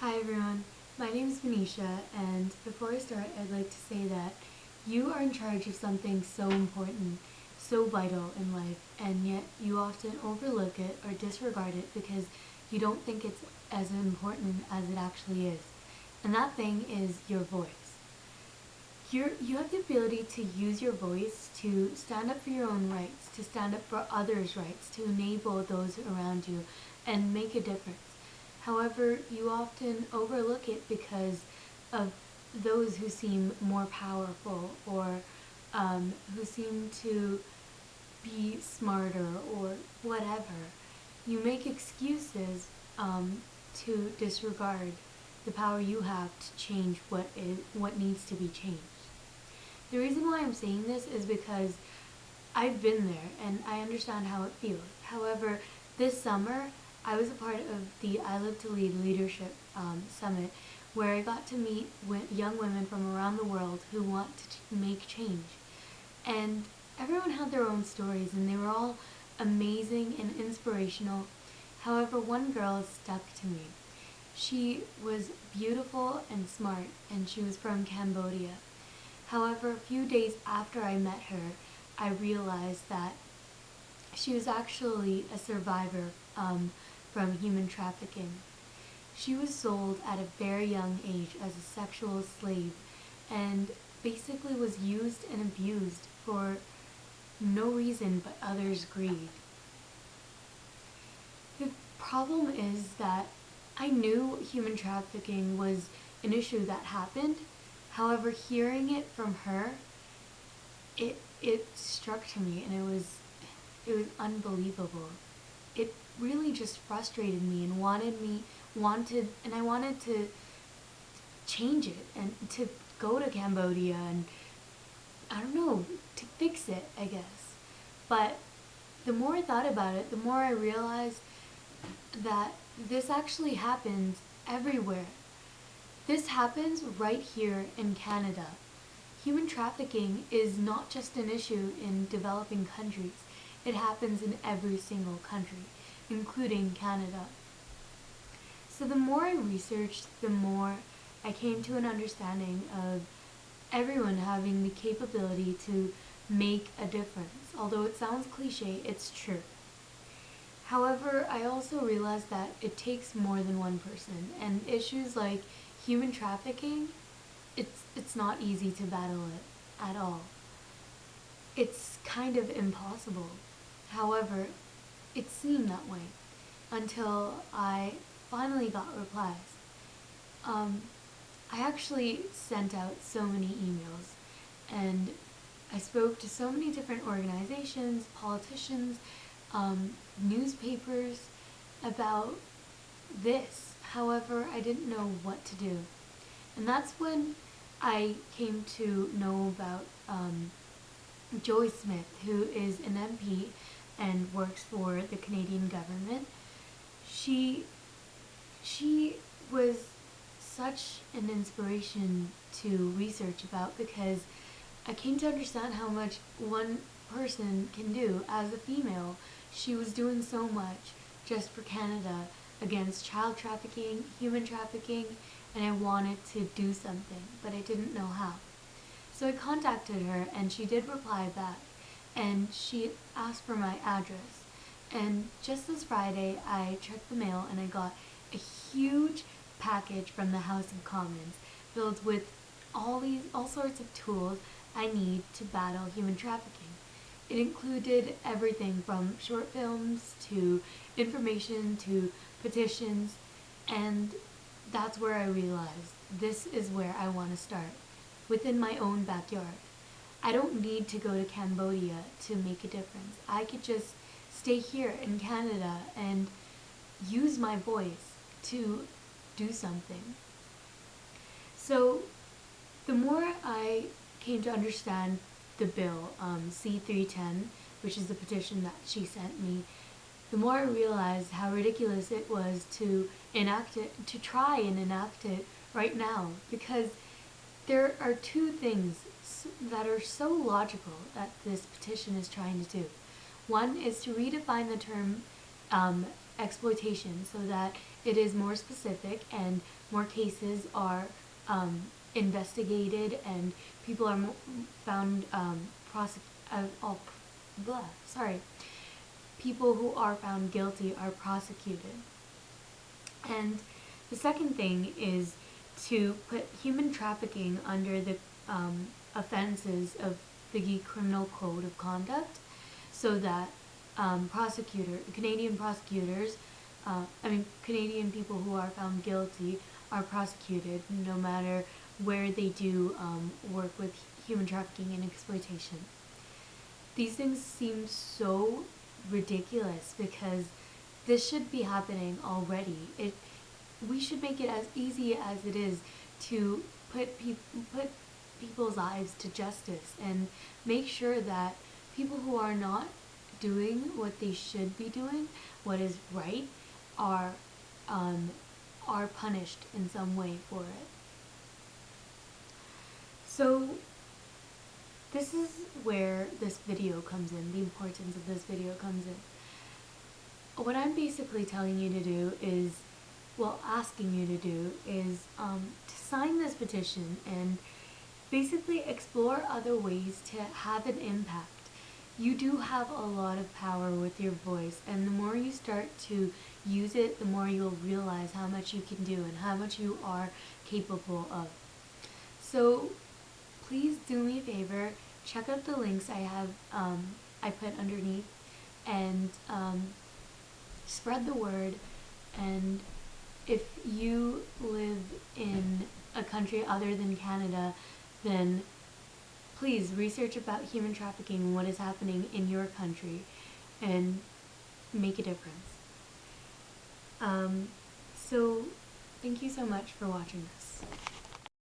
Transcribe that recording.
Hi everyone, my name is Venetia, and before I start, I'd like to say that you are in charge of something so important, so vital in life, and yet you often overlook it or disregard it because you don't think it's as important as it actually is. And that thing is your voice. You have the ability to use your voice to stand up for your own rights, to stand up for others' rights, to enable those around you, and make a difference. However, you often overlook it because of those who seem more powerful or who seem to be smarter or whatever. You make excuses to disregard the power you have to change what needs to be changed. The reason why I'm saying this is because I've been there and I understand how it feels. However, this summer I was a part of the I Live to Lead Leadership Summit where I got to meet young women from around the world who want to make change. And everyone had their own stories and they were all amazing and inspirational. However, one girl stuck to me. She was beautiful and smart, and she was from Cambodia. However, a few days after I met her, I realized that she was actually a survivor from human trafficking. She was sold at a very young age as a sexual slave and basically was used and abused for no reason but others' greed. The problem is that I knew human trafficking was an issue that happened. However, hearing it from her, it struck to me and it was unbelievable. It really just frustrated me and I wanted to change it and to go to Cambodia and I don't know, to fix it, I guess. But the more I thought about it, the more I realized that this actually happens everywhere. This happens right here in Canada. Human trafficking is not just an issue in developing countries. It happens in every single country, including Canada. So the more I researched, the more I came to an understanding of everyone having the capability to make a difference. Although it sounds cliche, it's true. However, I also realized that it takes more than one person, and issues like human trafficking, it's not easy to battle it at all. It's kind of impossible. However, it seemed that way until I finally got replies. Um, I actually sent out so many emails and I spoke to so many different organizations, politicians, newspapers about this. However, I didn't know what to do. And that's when I came to know about Joy Smith, who is an MP and works for the Canadian government. She she was such an inspiration to research about because I came to understand how much one person can do as a female. She was doing so much just for Canada against child trafficking, human trafficking, and I wanted to do something, but I didn't know how. So I contacted her and she did reply back and she asked for my address. And just this Friday I checked the mail and I got a huge package from the House of Commons filled with all sorts of tools I need to battle human trafficking. It included everything from short films to information to petitions, and that's where I realized this is where I want to start, within my own backyard. I don't need to go to Cambodia to make a difference. I could just stay here in Canada and use my voice to do something. So the more I came to understand the bill, C-310, which is the petition that she sent me, the more I realized how ridiculous it was to enact it, to try and enact it right now, because there are two things that are so logical that this petition is trying to do. One is to redefine the term exploitation so that it is more specific and more cases are investigated and people are found sorry, people who are found guilty are prosecuted. And the second thing is to put human trafficking under the offenses of the Criminal Code of Conduct, so that Canadian prosecutors, Canadian people who are found guilty are prosecuted no matter where they do work with human trafficking and exploitation. These things seem so ridiculous because this should be happening already. We should make it as easy as it is to put people's lives to justice and make sure that people who are not doing what they should be doing, what is right, are are punished in some way for it. So this is where this video comes in, the importance of this video comes in. What I'm basically telling you to do is, well, asking you to do is to sign this petition and basically explore other ways to have an impact. You do have a lot of power with your voice, and the more you start to use it, the more you'll realize how much you can do and how much you are capable of. So please do me a favor, check out the links I put underneath, and spread the word. And if you live in a country other than Canada, then please research about human trafficking and what is happening in your country and make a difference. So thank you so much for watching this.